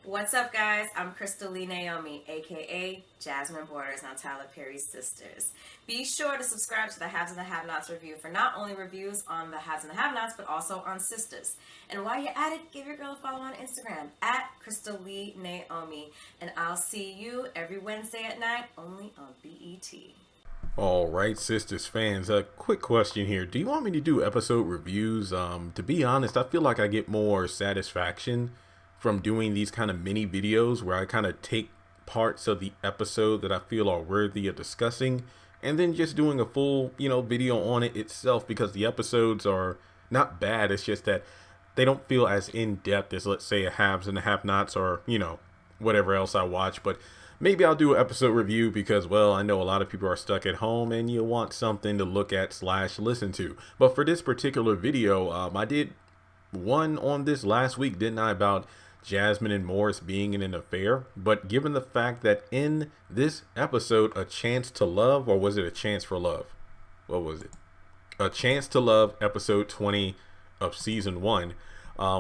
What's up, guys? I'm Crystal Lee Naomi, aka Jasmine Borders on Tyler Perry's Sisters. Be sure to subscribe to the Haves and the Have-Nots review for not only reviews on the Haves and the Have-Nots, but also on Sistas. And while you're at it, give your girl a follow on Instagram at Crystal Lee Naomi. And I'll see you every Wednesday at 9, only on BET. All right, Sisters fans, a quick question here. Do you want me to do episode reviews? To be honest, I feel like I get more satisfaction from doing these kind of mini videos where I kind of take parts of the episode that I feel are worthy of discussing and then just doing a full, video on it itself, because the episodes are not bad. It's just that they don't feel as in-depth as, let's say, a Haves and the Have-Nots or, whatever else I watch. But maybe I'll do an episode review because, well, I know a lot of people are stuck at home and you want something to look at / listen to. But for this particular video, I did one on this last week, didn't I, about Jasmine and Morris being in an affair. But given the fact that in this episode, A Chance to Love, or was it A Chance for Love? What was it? A Chance to Love, episode 20 of season 1.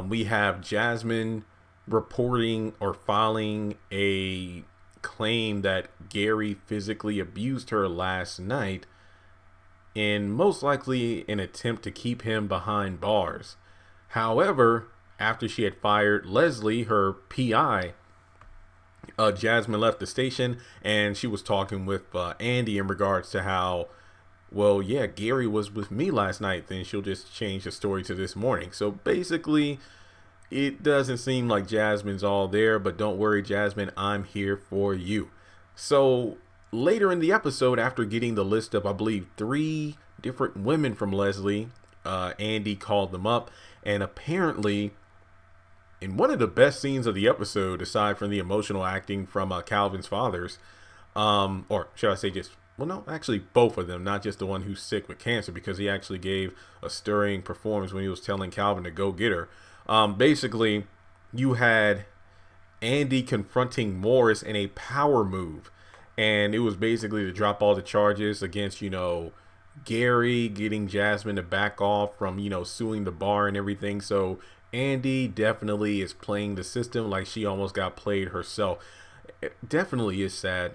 We have Jasmine reporting or filing a claim that Gary physically abused her last night, in most likely an attempt to keep him behind bars. However, after she had fired Leslie, her PI, Jasmine left the station and she was talking with Andy in regards to how, well, yeah, Gary was with me last night. Then she'll just change the story to this morning. So basically, it doesn't seem like Jasmine's all there, but don't worry, Jasmine, I'm here for you. So later in the episode, after getting the list of, I believe, 3 different women from Leslie, Andy called them up, and apparently in one of the best scenes of the episode, aside from the emotional acting from Calvin's fathers, or should I say just, well, no, actually both of them, not just the one who's sick with cancer, because he actually gave a stirring performance when he was telling Calvin to go get her. Basically, you had Andy confronting Morris in a power move, and it was basically to drop all the charges against, Gary, getting Jasmine to back off from, suing the bar and everything. So Andy definitely is playing the system like she almost got played herself. It definitely is sad.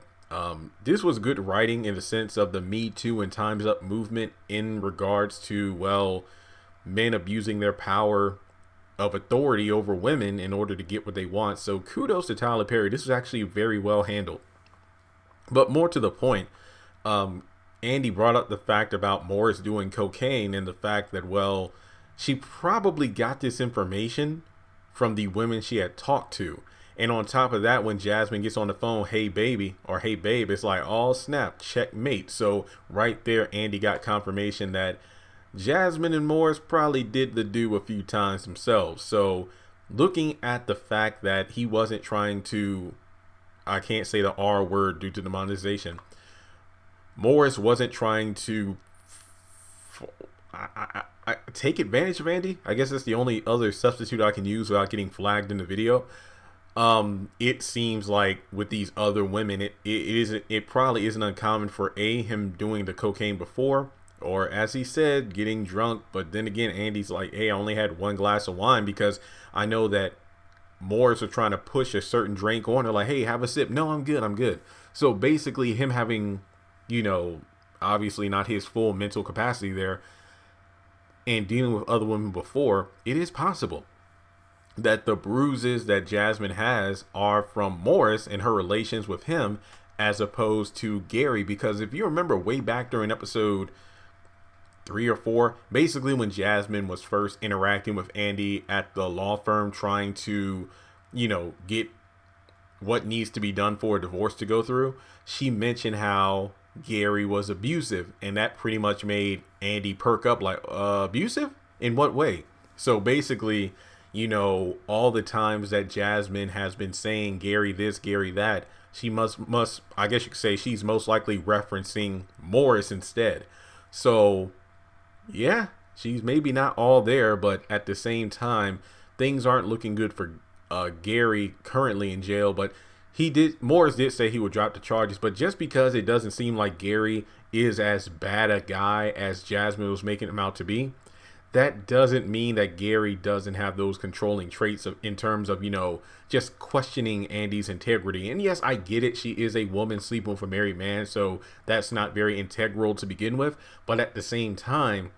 This was good writing in the sense of the Me Too and Time's Up movement in regards to, well, men abusing their power of authority over women in order to get what they want. So kudos to Tyler Perry. This was actually very well handled. But more to the point, Andy brought up the fact about Morris doing cocaine and the fact that, well, she probably got this information from the women she had talked to. And on top of that, when Jasmine gets on the phone, hey baby, or hey babe, it's like, oh snap, checkmate. So right there, Andy got confirmation that Jasmine and Morris probably did the do a few times themselves. So looking at the fact that he wasn't trying to, I can't say the R word due to the monetization, Morris wasn't trying to I take advantage of Andy. I guess that's the only other substitute I can use without getting flagged in the video. It seems like with these other women, it probably isn't uncommon for him doing the cocaine before, or as he said, getting drunk. But then again, Andy's like, hey, I only had 1 glass of wine because I know that Morris was trying to push a certain drink on her, like, hey, have a sip. No, I'm good. So basically him having, obviously not his full mental capacity there and dealing with other women before, it is possible that the bruises that Jasmine has are from Morris and her relations with him as opposed to Gary. Because if you remember way back during episode 3 or 4, basically when Jasmine was first interacting with Andy at the law firm trying to, get what needs to be done for a divorce to go through, she mentioned how Gary was abusive, and that pretty much made Andy perk up like, abusive? In what way? So basically, all the times that Jasmine has been saying Gary this, Gary that, she must, I guess you could say she's most likely referencing Morris instead. So yeah, she's maybe not all there, but at the same time, things aren't looking good for Gary currently in jail. But Morris did say he would drop the charges, but just because it doesn't seem like Gary is as bad a guy as Jasmine was making him out to be, that doesn't mean that Gary doesn't have those controlling traits in terms of, just questioning Andy's integrity. And yes, I get it. She is a woman sleeping with a married man, so that's not very integral to begin with. But at the same time,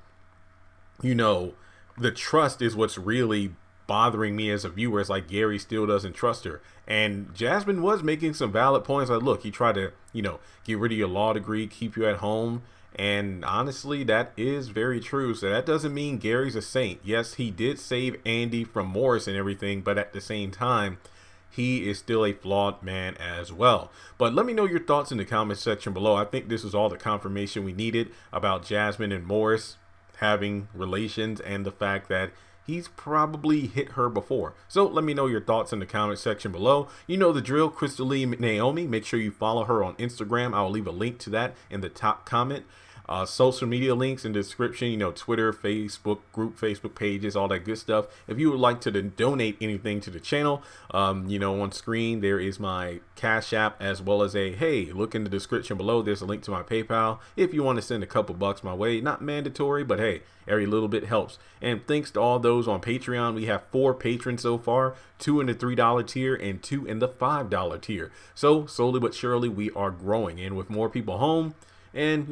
the trust is what's really bothering me as a viewer. It's like Gary still doesn't trust her. And Jasmine was making some valid points. Like, look, he tried to, get rid of your law degree, keep you at home. And honestly, that is very true. So that doesn't mean Gary's a saint. Yes, he did save Andy from Morris and everything, but at the same time, he is still a flawed man as well. But let me know your thoughts in the comment section below. I think this is all the confirmation we needed about Jasmine and Morris having relations and the fact that he's probably hit her before. So let me know your thoughts in the comment section below. You know the drill, Crystalline Naomi. Make sure you follow her on Instagram. I'll leave a link to that in the top comment. Social media links in the description, Twitter, Facebook, group Facebook pages, all that good stuff. If you would like to donate anything to the channel, on screen, there is my Cash App as well as hey, look in the description below. There's a link to my PayPal if you want to send a couple bucks my way. Not mandatory, but hey, every little bit helps. And thanks to all those on Patreon. We have 4 patrons so far, 2 in the $3 tier and 2 in the $5 tier. So slowly but surely we are growing. And with more people home and,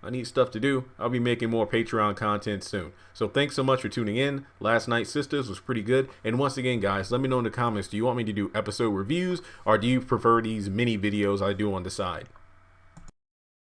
I need stuff to do, I'll be making more Patreon content soon. So thanks so much for tuning in. Last night's Sistas was pretty good. And once again, guys, let me know in the comments, do you want me to do episode reviews or do you prefer these mini videos I do on the side?